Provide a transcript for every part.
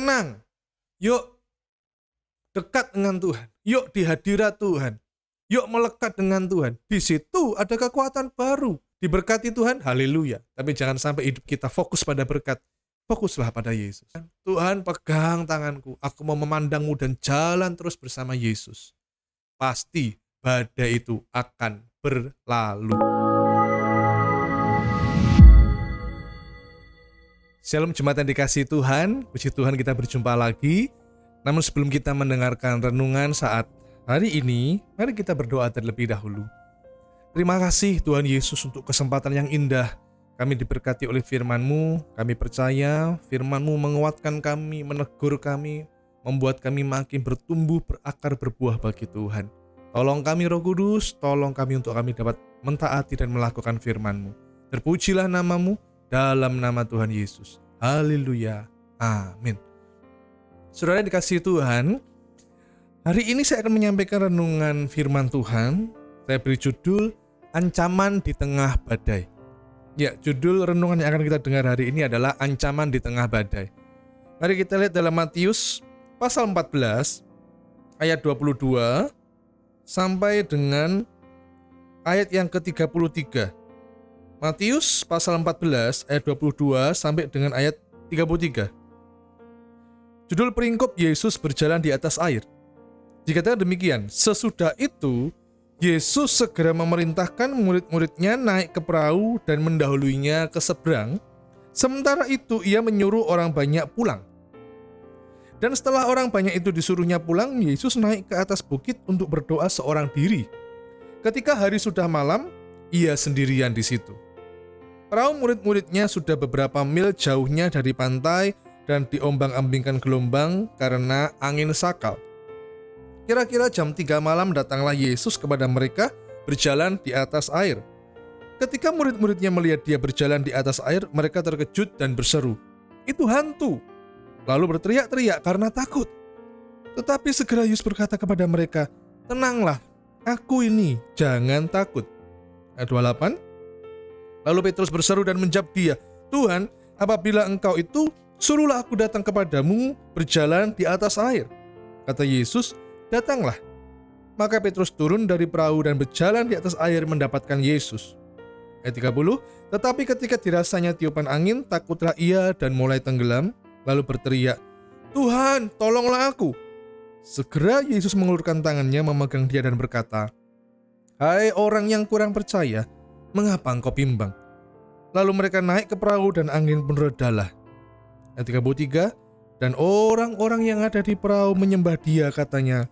tenang. Yuk dekat dengan Tuhan. Yuk di hadirat Tuhan. Yuk melekat dengan Tuhan. Di situ ada kekuatan baru. Diberkati Tuhan, haleluya. Tapi jangan sampai hidup kita fokus pada berkat. Fokuslah pada Yesus. Tuhan, pegang tanganku. Aku mau memandangmu dan jalan terus bersama Yesus. Pasti badai itu akan berlalu. Shalom jemaat yang dikasihi Tuhan. Puji Tuhan kita berjumpa lagi. Namun sebelum kita mendengarkan renungan saat hari ini, mari kita berdoa terlebih dahulu. Terima kasih Tuhan Yesus untuk kesempatan yang indah. Kami diberkati oleh firman-Mu. Kami percaya firman-Mu menguatkan kami, menegur kami, membuat kami makin bertumbuh, berakar, berbuah bagi Tuhan. Tolong kami Roh Kudus, tolong kami untuk kami dapat mentaati dan melakukan firman-Mu. Terpujilah nama-Mu dalam nama Tuhan Yesus. Haleluya. Amin. Saudara dikasihi Tuhan, hari ini saya akan menyampaikan renungan firman Tuhan. Saya beri judul Ancaman di Tengah Badai. Ya, judul renungan yang akan kita dengar hari ini adalah Ancaman di Tengah Badai. Mari kita lihat dalam Matius pasal 14 ayat 22 sampai dengan ayat yang ke-33. Matius pasal 14 ayat 22 sampai dengan ayat 33. Judul peringkop Yesus berjalan di atas air. Dikatakan demikian, sesudah itu Yesus segera memerintahkan murid-muridnya naik ke perahu dan mendahuluinya ke seberang. Sementara itu ia menyuruh orang banyak pulang. Dan setelah orang banyak itu disuruhnya pulang, Yesus naik ke atas bukit untuk berdoa seorang diri. Ketika hari sudah malam, ia sendirian di situ. Perahu murid-muridnya sudah beberapa mil jauhnya dari pantai dan diombang-ambingkan gelombang karena angin sakal. Kira-kira jam 3 malam datanglah Yesus kepada mereka berjalan di atas air. Ketika murid-muridnya melihat dia berjalan di atas air, mereka terkejut dan berseru, "Itu hantu!" Lalu berteriak-teriak karena takut. Tetapi segera Yesus berkata kepada mereka, "Tenanglah, aku ini, jangan takut." Ayat 28. Lalu Petrus berseru dan menjawab dia, "Tuhan, apabila engkau itu, suruhlah aku datang kepadamu berjalan di atas air." Kata Yesus, "Datanglah." Maka Petrus turun dari perahu dan berjalan di atas air mendapatkan Yesus. Ayat 30. Tetapi ketika dirasanya tiupan angin, takutlah ia dan mulai tenggelam, lalu berteriak, "Tuhan, tolonglah aku." Segera Yesus mengulurkan tangannya memegang dia dan berkata, "Hai orang yang kurang percaya, mengapa engkau bimbang?" Lalu mereka naik ke perahu dan angin pun redalah. Ayat 33. Dan orang-orang yang ada di perahu menyembah dia, katanya,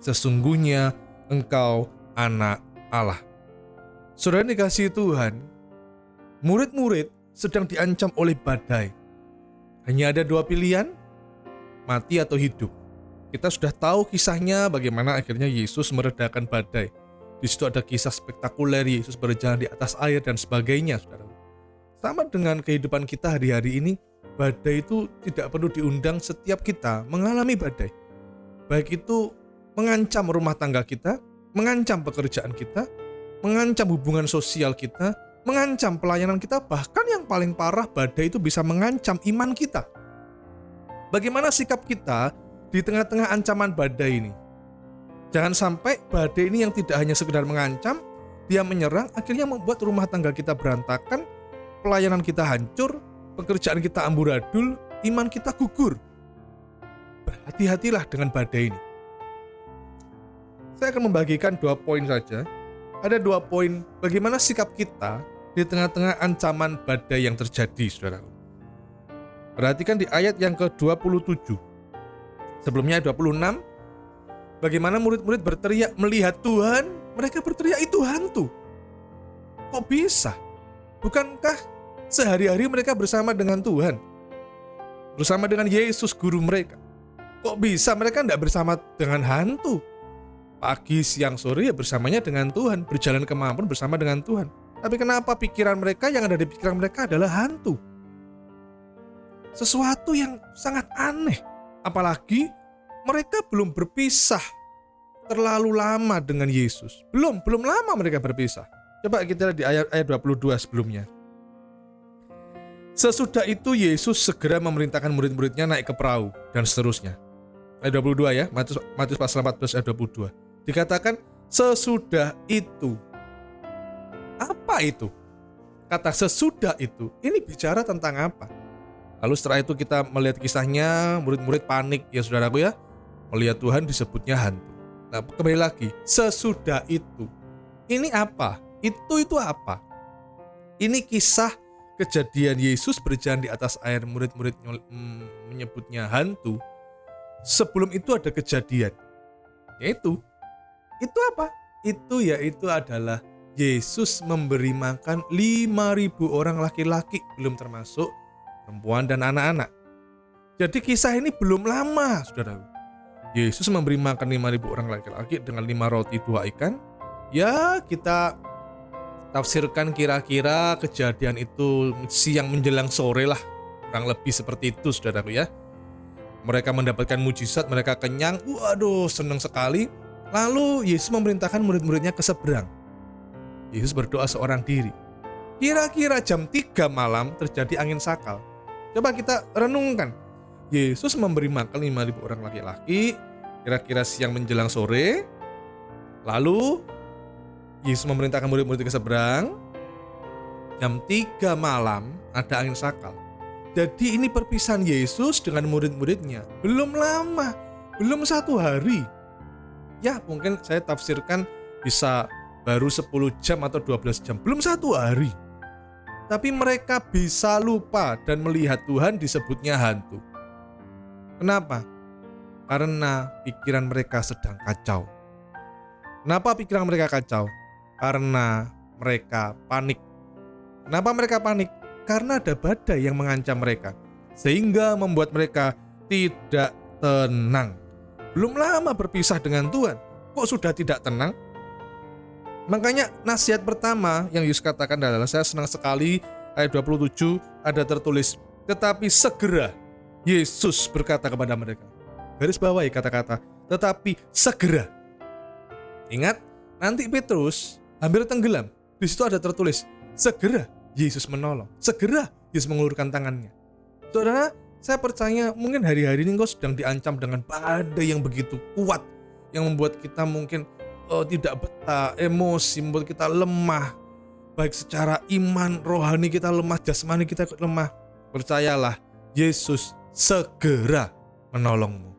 "Sesungguhnya engkau anak Allah." Saudara dikasihi Tuhan, murid-murid sedang diancam oleh badai. Hanya ada dua pilihan, mati atau hidup. Kita sudah tahu kisahnya bagaimana akhirnya Yesus meredakan badai. Di situ ada kisah spektakuler Yesus berjalan di atas air dan sebagainya, saudara. Sama dengan kehidupan kita hari-hari ini, badai itu tidak perlu diundang setiap kita mengalami badai. Baik itu mengancam rumah tangga kita, mengancam pekerjaan kita, mengancam hubungan sosial kita, mengancam pelayanan kita, bahkan yang paling parah badai itu bisa mengancam iman kita. Bagaimana sikap kita di tengah-tengah ancaman badai ini? Jangan sampai badai ini yang tidak hanya sekedar mengancam, dia menyerang, akhirnya membuat rumah tangga kita berantakan, pelayanan kita hancur, pekerjaan kita amburadul, iman kita gugur. Berhati-hatilah dengan badai ini. Saya akan membagikan 2 poin saja. Ada 2 poin bagaimana sikap kita di tengah-tengah ancaman badai yang terjadi, saudara. Perhatikan di ayat yang ke-27. Sebelumnya 26. Bagaimana murid-murid berteriak melihat Tuhan, mereka berteriak itu hantu. Kok bisa? Bukankah sehari-hari mereka bersama dengan Tuhan, bersama dengan Yesus guru mereka? Kok bisa mereka tidak bersama dengan hantu? Pagi, siang, sore ya bersamanya dengan Tuhan, berjalan kemanapun bersama dengan Tuhan. Tapi kenapa pikiran mereka, yang ada di pikiran mereka adalah hantu? Sesuatu yang sangat aneh. Apalagi mereka belum berpisah terlalu lama dengan Yesus. Belum lama mereka berpisah. Coba kita lihat di ayat 22 sebelumnya. Sesudah itu Yesus segera memerintahkan murid-muridnya naik ke perahu dan seterusnya. Ayat 22 ya, Matius pasal 14 ayat 22. Dikatakan sesudah itu. Apa itu? Kata sesudah itu, ini bicara tentang apa? Lalu setelah itu kita melihat kisahnya, murid-murid panik ya saudaraku ya. Melihat Tuhan disebutnya hantu. Nah kembali lagi, sesudah itu. Ini apa? Itu apa? Ini kisah kejadian Yesus berjalan di atas air, murid-murid menyebutnya hantu. Sebelum itu ada kejadian. Yaitu, itu apa? Yaitu adalah Yesus memberi makan 5.000 orang laki-laki, belum termasuk perempuan dan anak-anak. Jadi kisah ini belum lama, saudara. Yesus memberi makan 5.000 orang laki-laki dengan 5 roti 2 ikan. Ya, kita tafsirkan kira-kira kejadian itu siang menjelang sore lah. Kurang lebih seperti itu, saudaraku ya. Mereka mendapatkan mujizat, mereka kenyang, waduh senang sekali. Lalu Yesus memerintahkan murid-muridnya ke seberang. Yesus berdoa seorang diri. Kira-kira jam 3 malam terjadi angin sakal. Coba kita renungkan. Yesus memberi makan 5.000 orang laki-laki, kira-kira siang menjelang sore. Lalu Yesus memerintahkan murid-murid ke seberang. Jam 3 malam ada angin sakal. Jadi ini perpisahan Yesus dengan murid-muridnya. Belum lama, belum 1 hari. Ya mungkin saya tafsirkan bisa baru 10 jam atau 12 jam. Belum 1 hari. Tapi mereka bisa lupa dan melihat Tuhan disebutnya hantu. Kenapa? Karena pikiran mereka sedang kacau. Kenapa pikiran mereka kacau? Karena mereka panik. Kenapa mereka panik? Karena ada badai yang mengancam mereka, sehingga membuat mereka tidak tenang. Belum lama berpisah dengan Tuhan, kok sudah tidak tenang? Makanya nasihat pertama yang Yesus katakan adalah, saya senang sekali ayat 27 ada tertulis, tetapi segera Yesus berkata kepada mereka. Garis bawahi kata-kata, tetapi segera. Ingat, nanti Petrus hampir tenggelam. Di situ ada tertulis, segera Yesus menolong. Segera Yesus mengulurkan tangannya. Saudara, saya percaya mungkin hari-hari ini engkau sedang diancam dengan badai yang begitu kuat, yang membuat kita mungkin tidak betah, emosi, membuat kita lemah. Baik secara iman, rohani kita lemah, jasmani kita lemah. Percayalah, Yesus segera menolongmu.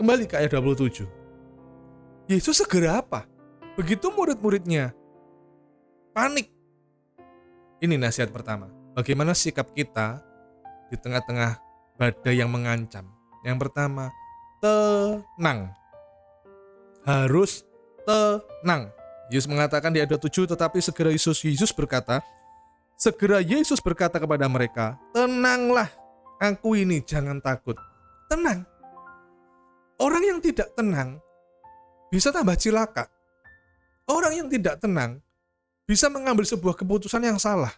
Kembali ke ayat 27. Yesus segera apa? Begitu murid-muridnya panik. Ini nasihat pertama. Bagaimana sikap kita di tengah-tengah badai yang mengancam? Yang pertama, tenang. Harus tenang. Yesus mengatakan di ayat 7, tetapi segera Yesus berkata, segera Yesus berkata kepada mereka, tenanglah, aku ini, jangan takut. Tenang. Orang yang tidak tenang bisa tambah cilaka. Orang yang tidak tenang bisa mengambil sebuah keputusan yang salah.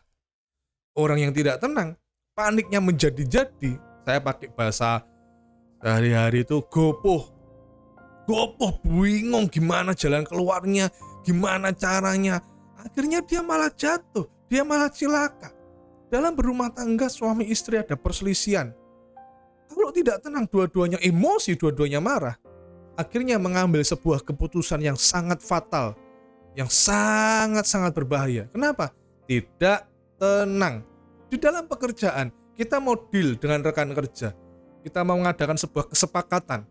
Orang yang tidak tenang, paniknya menjadi-jadi. Saya pakai bahasa sehari-hari itu gopoh, bingung gimana jalan keluarnya, gimana caranya. Akhirnya dia malah jatuh, dia malah cilaka. Dalam berumah tangga suami istri ada perselisihan. Kalau tidak tenang, dua-duanya emosi, dua-duanya marah. Akhirnya mengambil sebuah keputusan yang sangat fatal, yang sangat-sangat berbahaya. Kenapa? Tidak tenang. Di dalam pekerjaan, kita mau deal dengan rekan kerja. Kita mau mengadakan sebuah kesepakatan.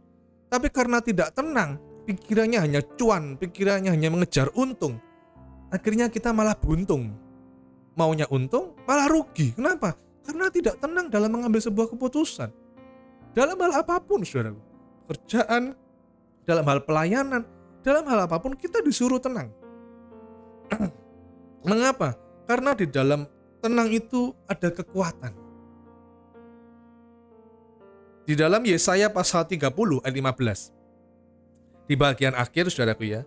Tapi karena tidak tenang, pikirannya hanya cuan, pikirannya hanya mengejar untung. Akhirnya kita malah buntung. Maunya untung, malah rugi. Kenapa? Karena tidak tenang dalam mengambil sebuah keputusan. Dalam hal apapun, saudara. Kerjaan, dalam hal pelayanan, dalam hal apapun kita disuruh tenang. Mengapa? Karena di dalam tenang itu ada kekuatan. Di dalam Yesaya pasal 30 ayat 15. Di bagian akhir, saudaraku ya.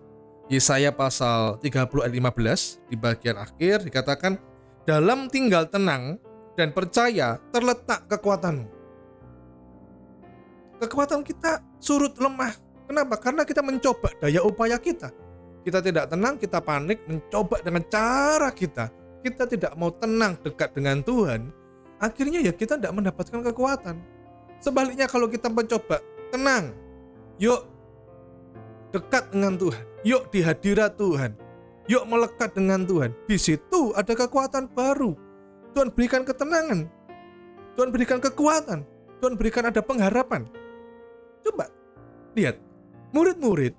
Yesaya pasal 30 ayat 15, di bagian akhir dikatakan, dalam tinggal tenang dan percaya terletak kekuatanmu. Kekuatan kita surut lemah. Kenapa? Karena kita mencoba daya upaya kita. Kita tidak tenang, kita panik, mencoba dengan cara kita. kita tidak mau tenang dekat dengan Tuhan, akhirnya ya kita tidak mendapatkan kekuatan. Sebaliknya kalau kita mencoba tenang, yuk dekat dengan Tuhan, yuk di hadirat Tuhan, yuk melekat dengan Tuhan. Di situ ada kekuatan baru. Tuhan berikan ketenangan, Tuhan berikan kekuatan, Tuhan berikan ada pengharapan. Coba lihat, murid-murid,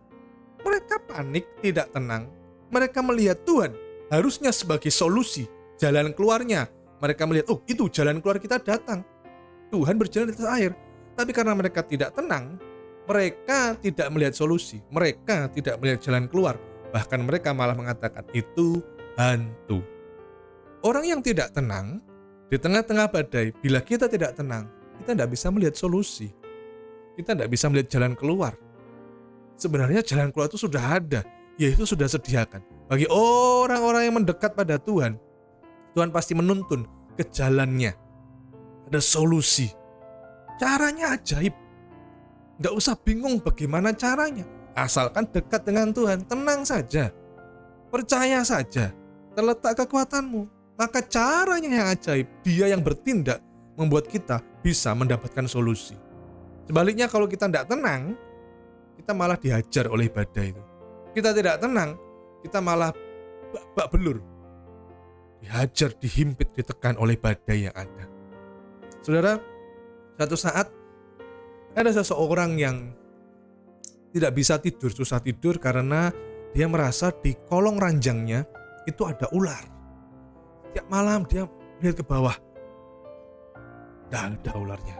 mereka panik, tidak tenang. Mereka melihat Tuhan harusnya sebagai solusi, jalan keluarnya. Mereka melihat, oh itu jalan keluar kita datang. Tuhan berjalan di atas air. Tapi karena mereka tidak tenang, mereka tidak melihat solusi. Mereka tidak melihat jalan keluar. Bahkan mereka malah mengatakan, itu hantu. Orang yang tidak tenang, di tengah-tengah badai, bila kita tidak tenang, kita tidak bisa melihat solusi. Kita tidak bisa melihat jalan keluar. Sebenarnya jalan keluar itu sudah ada, yaitu sudah sediakan. Bagi orang-orang yang mendekat pada Tuhan, Tuhan pasti menuntun ke jalannya. Ada solusi. Caranya ajaib. Nggak usah bingung bagaimana caranya. Asalkan dekat dengan Tuhan, tenang saja. Percaya saja. Terletak kekuatanmu. Maka caranya yang ajaib. Dia yang bertindak membuat kita bisa mendapatkan solusi. Sebaliknya kalau kita tidak tenang, kita malah dihajar oleh badai itu. Kita tidak tenang, kita malah bak belur. Dihajar, dihimpit, ditekan oleh badai yang ada. Saudara, satu saat ada seseorang yang tidak bisa tidur, susah tidur karena dia merasa di kolong ranjangnya itu ada ular. Tiap malam dia lihat ke bawah, tidak ada ularnya.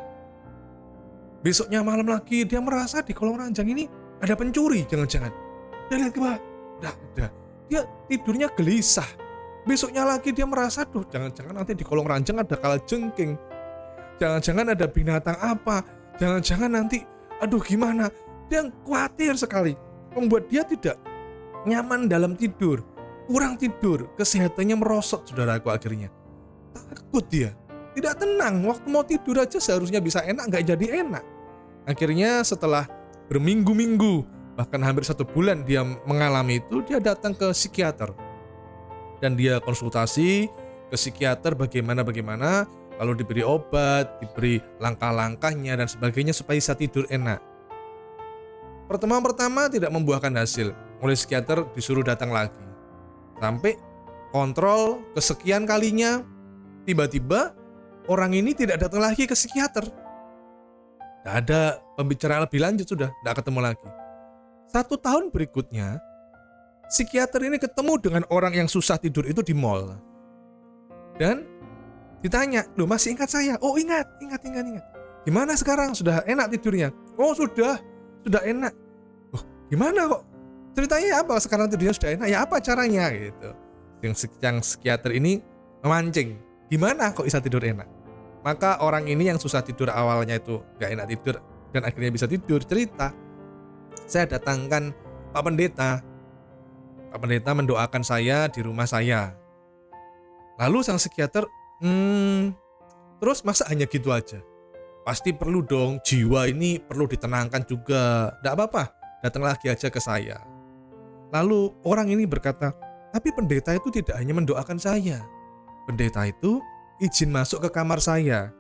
Besoknya malam lagi dia merasa di kolong ranjang ini ada pencuri, jangan-jangan. Dia lihat ke bawah, tidak ada. Dia tidurnya gelisah. Besoknya lagi dia merasa, duh jangan-jangan nanti di kolong ranjang ada kalajengking. Jangan-jangan ada binatang apa. Jangan-jangan nanti, aduh gimana. Dia khawatir sekali. Membuat dia tidak nyaman dalam tidur. Kurang tidur, kesehatannya merosot saudaraku akhirnya. Takut dia, tidak tenang. Waktu mau tidur aja seharusnya bisa enak, gak jadi enak. Akhirnya setelah berminggu-minggu, bahkan hampir 1 bulan dia mengalami itu, dia datang ke psikiater. Dan dia konsultasi ke psikiater bagaimana, lalu diberi obat, diberi langkah-langkahnya dan sebagainya supaya bisa tidur enak. Pertemuan pertama tidak membuahkan hasil. Oleh psikiater disuruh datang lagi. Sampai kontrol kesekian kalinya, tiba-tiba orang ini tidak datang lagi ke psikiater. Tidak ada pembicaraan lebih lanjut, sudah tidak ketemu lagi. 1 tahun berikutnya, psikiater ini ketemu dengan orang yang susah tidur itu di mall. Dan ditanya, loh masih ingat saya? Oh ingat. Gimana sekarang? Sudah enak tidurnya? Oh sudah enak. Oh gimana kok? Ceritanya apa? Sekarang tidurnya sudah enak? Ya apa caranya? Gitu. Yang psikiater ini memancing. Gimana kok bisa tidur enak? Maka orang ini yang susah tidur awalnya itu gak enak tidur dan akhirnya bisa tidur, cerita, saya datangkan Pak Pendeta. Pak Pendeta mendoakan saya di rumah saya. Lalu sang psikiater, terus masa hanya gitu aja? Pasti perlu dong, jiwa ini perlu ditenangkan juga. Tidak apa-apa, datang lagi aja ke saya. Lalu orang ini berkata, tapi pendeta itu tidak hanya mendoakan saya. Pendeta itu izin masuk ke kamar saya.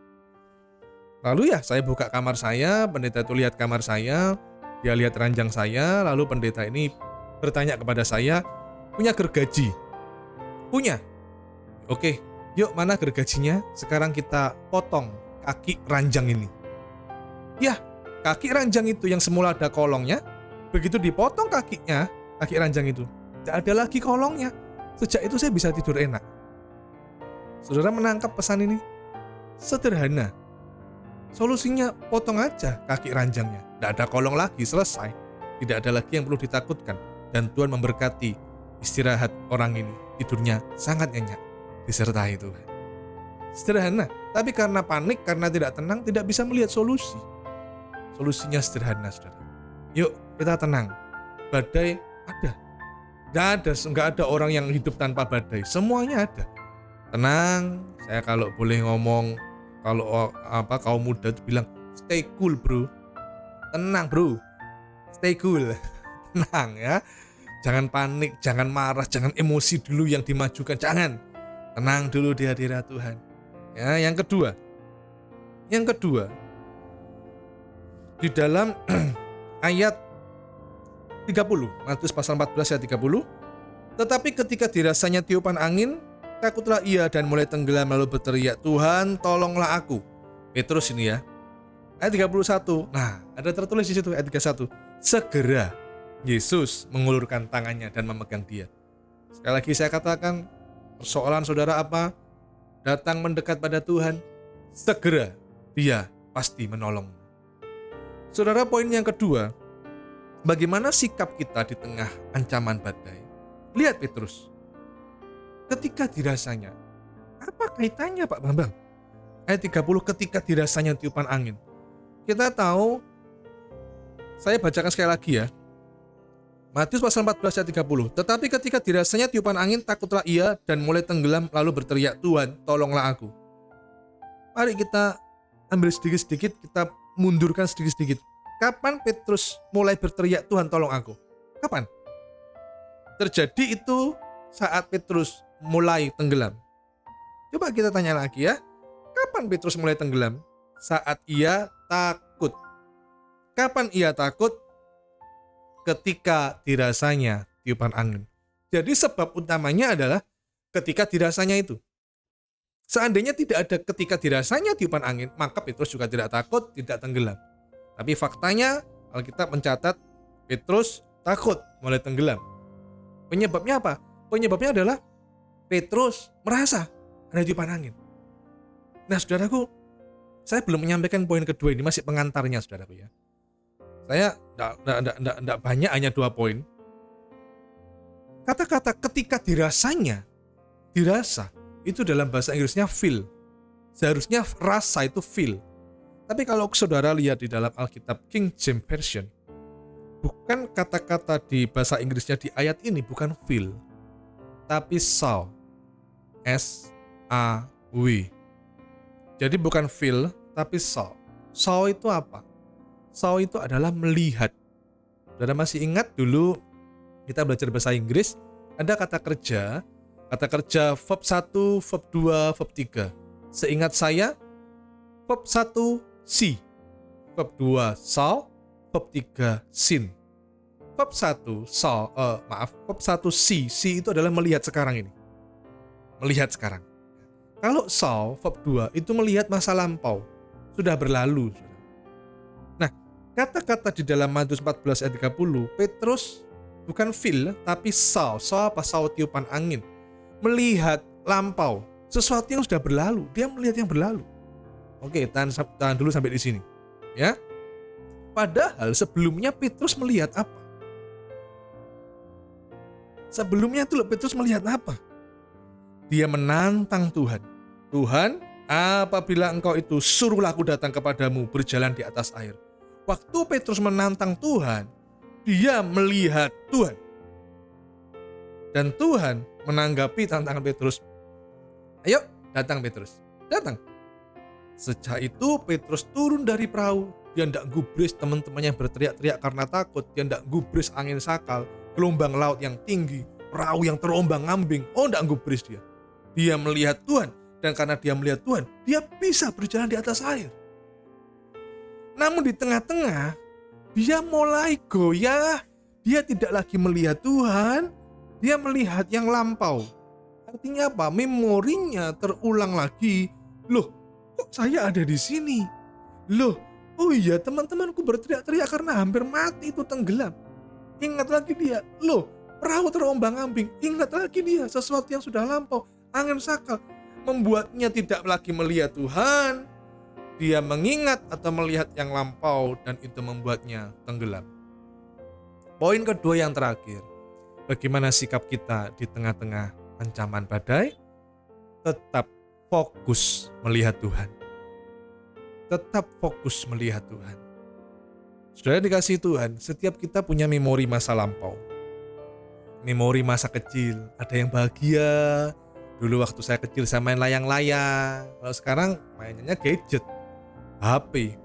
Lalu ya saya buka kamar saya, pendeta itu lihat kamar saya, dia lihat ranjang saya, lalu pendeta ini bertanya kepada saya, punya gergaji? Punya. Oke, yuk mana gergajinya? Sekarang kita potong kaki ranjang ini. Ya, kaki ranjang itu yang semula ada kolongnya, begitu dipotong kakinya, kaki ranjang itu, tidak ada lagi kolongnya. Sejak itu saya bisa tidur enak. Saudara menangkap pesan ini? Sederhana. Solusinya potong aja kaki ranjangnya. Tidak ada kolong lagi, selesai. Tidak ada lagi yang perlu ditakutkan. Dan Tuhan memberkati istirahat orang ini. Tidurnya sangat nyenyak disertai Tuhan. Sederhana, tapi karena panik, karena tidak tenang, tidak bisa melihat solusi. Solusinya sederhana, saudara. Yuk kita tenang. Badai ada. Nggak ada orang yang hidup tanpa badai. Semuanya ada. Tenang, saya kalau boleh ngomong, kalau kaum muda itu bilang stay cool bro. Tenang bro, stay cool. Tenang ya. Jangan panik, jangan marah, jangan emosi dulu yang dimajukan. Jangan. Tenang dulu di hadirat Tuhan. Ya, yang kedua, di dalam ayat 30, Matius pasal 14 ayat 30, tetapi ketika dirasanya tiupan angin, takutlah ia dan mulai tenggelam lalu berteriak, Tuhan tolonglah aku. Petrus ini ya, ayat 31, nah ada tertulis di situ ayat 31, segera Yesus mengulurkan tangannya dan memegang dia. Sekali lagi saya katakan, persoalan saudara apa? Datang mendekat pada Tuhan, segera dia pasti menolong. Saudara, poin yang kedua, bagaimana sikap kita di tengah ancaman badai? Lihat Petrus, ketika dirasanya, apa kaitannya Pak Bambang? Ayat 30, ketika dirasanya tiupan angin. Kita tahu, saya bacakan sekali lagi ya. Matius pasal 14 ayat 30. Tetapi ketika dirasanya tiupan angin, takutlah ia dan mulai tenggelam lalu berteriak, Tuhan tolonglah aku. Mari kita ambil sedikit-sedikit, kita mundurkan sedikit-sedikit. Kapan Petrus mulai berteriak, Tuhan tolong aku? Kapan? Terjadi itu saat Petrus mulai tenggelam. Coba kita tanya lagi ya. Kapan Petrus mulai tenggelam? Saat ia takut. Kapan ia takut? Ketika dirasanya tiupan angin. Jadi sebab utamanya adalah ketika dirasanya itu. Seandainya tidak ada ketika dirasanya tiupan angin, maka Petrus juga tidak takut, tidak tenggelam. Tapi faktanya Alkitab mencatat Petrus takut mulai tenggelam. Penyebabnya apa? Penyebabnya adalah Petrus merasa ada tiupan angin. Nah saudaraku, saya belum menyampaikan poin kedua ini, masih pengantarnya saudaraku ya. Saya tidak banyak, hanya 2 poin. Kata-kata ketika dirasanya, dirasa, itu dalam bahasa Inggrisnya feel. Seharusnya rasa itu feel. Tapi kalau saudara lihat di dalam Alkitab King James Version, bukan kata-kata di bahasa Inggrisnya di ayat ini bukan feel, tapi saw. S-A-W. Jadi bukan feel, tapi saw. Saw itu apa? Saw itu adalah melihat. Saudara masih ingat dulu kita belajar bahasa Inggris, ada kata kerja verb 1, verb 2, verb 3. Seingat saya, verb 1 see, verb 2 saw, verb 3 seen. Verb 1 verb 1 see itu adalah melihat sekarang ini. Melihat sekarang. Kalau saw, verb 2 itu melihat masa lampau, sudah berlalu. Nah, kata-kata di dalam Matius 14 ayat 30, Petrus bukan feel tapi saw. Saw apa? Saw tiupan angin. Melihat lampau, sesuatu yang sudah berlalu, dia melihat yang berlalu. Oke, tahan dulu sampai di sini. Ya. Padahal sebelumnya Petrus melihat apa? Sebelumnya itu Petrus melihat apa? Dia menantang Tuhan. Tuhan, apabila engkau itu suruhlah aku datang kepadamu berjalan di atas air. Waktu Petrus menantang Tuhan, dia melihat Tuhan. Dan Tuhan menanggapi tantangan Petrus. Ayo, datang Petrus, datang. Sejak itu Petrus turun dari perahu. Dia tidak gubris teman-temannya berteriak-teriak karena takut. Dia tidak gubris angin sakal, gelombang laut yang tinggi, perahu yang terombang-ambing. Oh, tidak gubris dia. Dia melihat Tuhan. Dan karena dia melihat Tuhan, dia bisa berjalan di atas air. Namun di tengah-tengah, dia mulai goyah. Dia tidak lagi melihat Tuhan, dia melihat yang lampau. Artinya apa? Memorinya terulang lagi. Loh, kok saya ada di sini? Loh, oh iya, teman-temanku berteriak-teriak karena hampir mati itu tenggelam. Ingat lagi dia. Loh, perahu terombang-ambing. Ingat lagi dia, sesuatu yang sudah lampau. Angin sakal membuatnya tidak lagi melihat Tuhan. Dia mengingat atau melihat yang lampau dan itu membuatnya tenggelam. Poin kedua yang terakhir, bagaimana sikap kita di tengah-tengah ancaman badai? Tetap fokus melihat Tuhan. Tetap fokus melihat Tuhan. Saudara dikasih Tuhan, setiap kita punya memori masa lampau. Memori masa kecil, ada yang bahagia. Dulu waktu saya kecil saya main layang-layang. Kalau sekarang mainnya gadget, HP.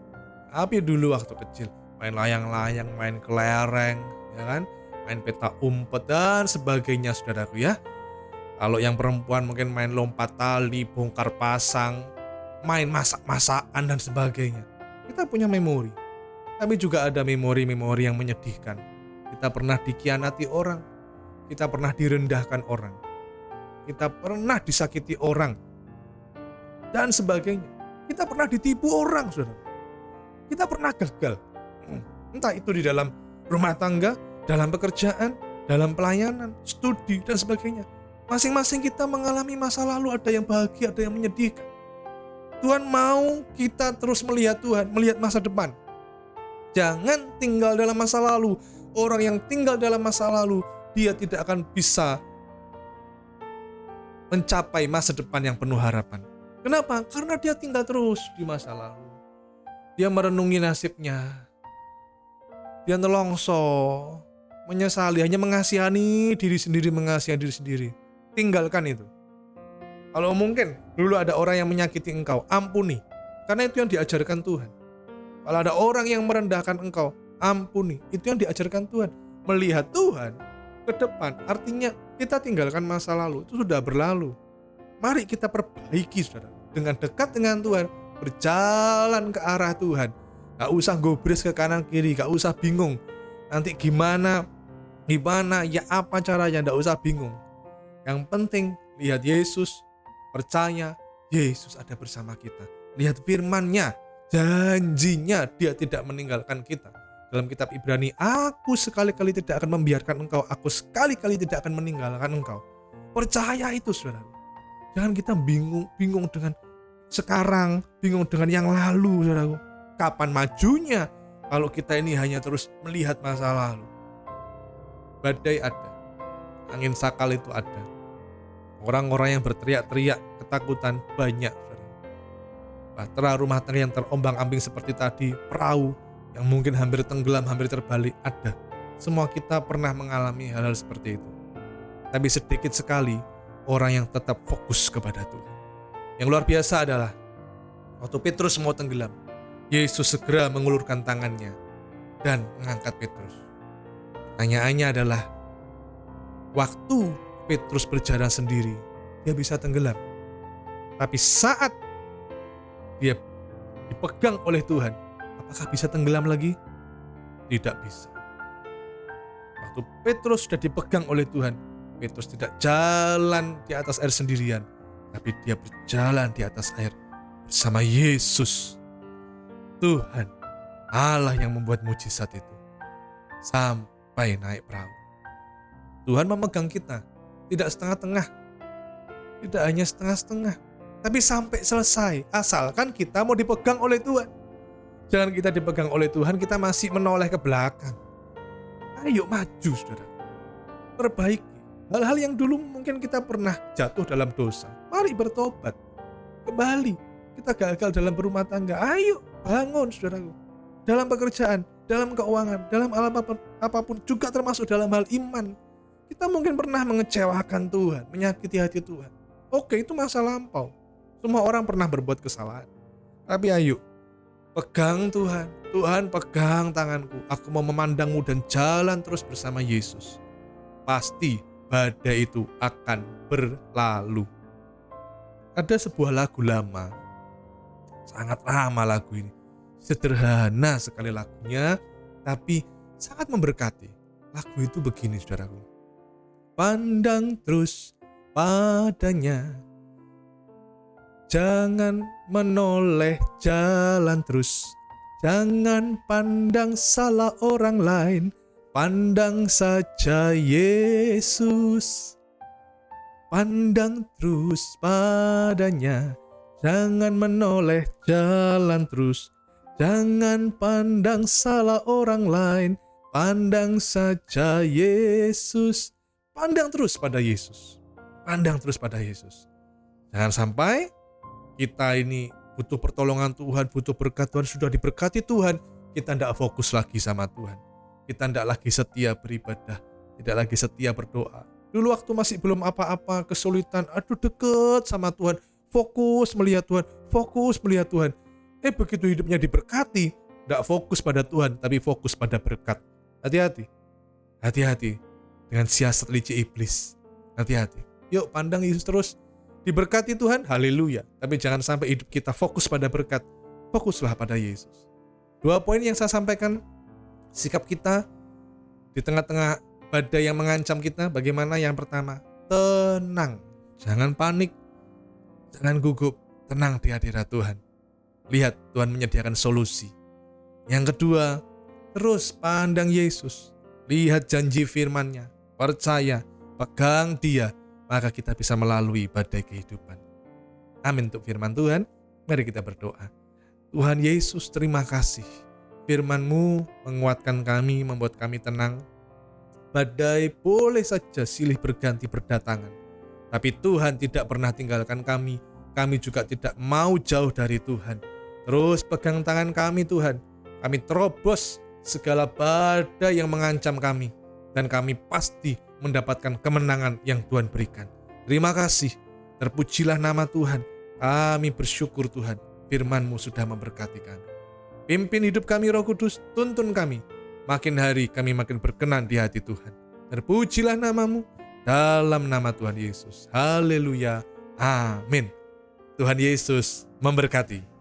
HP dulu waktu kecil main layang-layang, main kelereng, ya kan? Main peta umpet dan sebagainya, saudaraku ya. Kalau yang perempuan mungkin main lompat tali, bongkar pasang, main masak-masakan dan sebagainya. Kita punya memori. Tapi juga ada memori-memori yang menyedihkan. Kita pernah dikhianati orang, kita pernah direndahkan orang, kita pernah disakiti orang, dan sebagainya. Kita pernah ditipu orang, saudara. Kita pernah gagal. Entah itu di dalam rumah tangga, dalam pekerjaan, dalam pelayanan, studi, dan sebagainya. Masing-masing kita mengalami masa lalu, ada yang bahagia, ada yang menyedihkan. Tuhan mau kita terus melihat Tuhan, melihat masa depan. Jangan tinggal dalam masa lalu. Orang yang tinggal dalam masa lalu, dia tidak akan bisa mencapai masa depan yang penuh harapan. Kenapa? Karena dia tinggal terus di masa lalu. Dia merenungi nasibnya. Dia nelongso, menyesali, hanya mengasihani diri sendiri. Tinggalkan itu. Kalau mungkin dulu ada orang yang menyakiti engkau, ampuni. Karena itu yang diajarkan Tuhan. Kalau ada orang yang merendahkan engkau, ampuni. Itu yang diajarkan Tuhan. Melihat Tuhan ke depan, artinya kita tinggalkan masa lalu. Itu sudah berlalu. Mari kita perbaiki, saudara. Dengan dekat dengan Tuhan, berjalan ke arah Tuhan. Gak usah gobres ke kanan kiri, gak usah bingung. Nanti gimana, ya apa caranya, gak usah bingung. Yang penting, lihat Yesus, percaya Yesus ada bersama kita. Lihat firman-Nya, janjinya dia tidak meninggalkan kita. Dalam kitab Ibrani, aku sekali-kali tidak akan membiarkan engkau, aku sekali-kali tidak akan meninggalkan engkau. Percaya itu, saudara. Jangan kita bingung dengan sekarang, bingung dengan yang lalu, saudara. Kapan majunya kalau kita ini hanya terus melihat masa lalu? Badai ada, angin sakal itu ada. Orang-orang yang berteriak-teriak ketakutan banyak. Bahtera rumah tangga yang terombang-ambing seperti tadi, perahu yang mungkin hampir tenggelam, hampir terbalik, ada. Semua kita pernah mengalami hal-hal seperti itu. Tapi sedikit sekali orang yang tetap fokus kepada Tuhan. Yang luar biasa adalah waktu Petrus mau tenggelam, Yesus segera mengulurkan tangannya dan mengangkat Petrus. Pertanyaannya adalah, waktu Petrus berjalan sendiri, dia bisa tenggelam. Tapi saat dia dipegang oleh Tuhan, apakah bisa tenggelam lagi? Tidak bisa. Waktu Petrus sudah dipegang oleh Tuhan, Petrus tidak jalan di atas air sendirian, tapi dia berjalan di atas air bersama Yesus. Tuhan, Allah yang membuat mujizat itu. Sampai naik perahu. Tuhan memegang kita, tidak setengah-tengah, tidak hanya setengah-setengah, tapi sampai selesai, asalkan kita mau dipegang oleh Tuhan. Jangan kita dipegang oleh Tuhan, kita masih menoleh ke belakang. Ayo maju, saudara. Perbaiki hal-hal yang dulu mungkin kita pernah jatuh dalam dosa. Mari bertobat. Kembali, kita gagal dalam berumah tangga. Ayo bangun, saudaraku. Dalam pekerjaan, dalam keuangan, dalam apapun, juga termasuk dalam hal iman. Kita mungkin pernah mengecewakan Tuhan, menyakiti hati Tuhan. Oke, itu masa lampau. Semua orang pernah berbuat kesalahan. Tapi ayo, pegang Tuhan. Tuhan, pegang tanganku. Aku mau memandangmu dan jalan terus bersama Yesus. Pasti badai itu akan berlalu. Ada sebuah lagu lama. Sangat lama lagu ini. Sederhana sekali lagunya, tapi sangat memberkati. Lagu itu begini, saudaraku. Pandang terus padanya, jangan menoleh, jalan terus. Jangan pandang salah orang lain, pandang saja Yesus. Pandang terus padanya, jangan menoleh, jalan terus. Jangan pandang salah orang lain, pandang saja Yesus. Pandang terus pada Yesus. Pandang terus pada Yesus. Jangan sampai kita ini butuh pertolongan Tuhan, butuh berkat Tuhan, sudah diberkati Tuhan, kita tidak fokus lagi sama Tuhan. Kita tidak lagi setia beribadah, tidak lagi setia berdoa. Dulu waktu masih belum apa-apa, kesulitan, deket sama Tuhan, fokus melihat Tuhan, fokus melihat Tuhan. Begitu hidupnya diberkati, tidak fokus pada Tuhan, tapi fokus pada berkat. Hati-hati, hati-hati dengan siasat licik iblis. Hati-hati. Yuk pandang Yesus terus. Diberkati Tuhan, haleluya. Tapi jangan sampai hidup kita fokus pada berkat. Fokuslah pada Yesus. 2 poin yang saya sampaikan, sikap kita di tengah-tengah badai yang mengancam kita, bagaimana? Yang pertama, tenang. Jangan panik, jangan gugup, tenang di hadirat Tuhan. Lihat, Tuhan menyediakan solusi. Yang kedua, terus pandang Yesus. Lihat janji firman-Nya, percaya, pegang Dia, maka kita bisa melalui badai kehidupan. Amin untuk firman Tuhan. Mari kita berdoa. Tuhan Yesus, terima kasih. Firman-Mu menguatkan kami, membuat kami tenang. Badai boleh saja silih berganti berdatangan, tapi Tuhan tidak pernah tinggalkan kami. Kami juga tidak mau jauh dari Tuhan. Terus pegang tangan kami Tuhan. Kami terobos segala badai yang mengancam kami, dan kami pasti mendapatkan kemenangan yang Tuhan berikan. Terima kasih. Terpujilah nama Tuhan. Kami bersyukur Tuhan, firman-Mu sudah memberkati kami. Pimpin hidup kami Roh Kudus, tuntun kami. Makin hari kami makin berkenan di hati Tuhan. Terpujilah nama-Mu dalam nama Tuhan Yesus. Haleluya. Amin. Tuhan Yesus memberkati.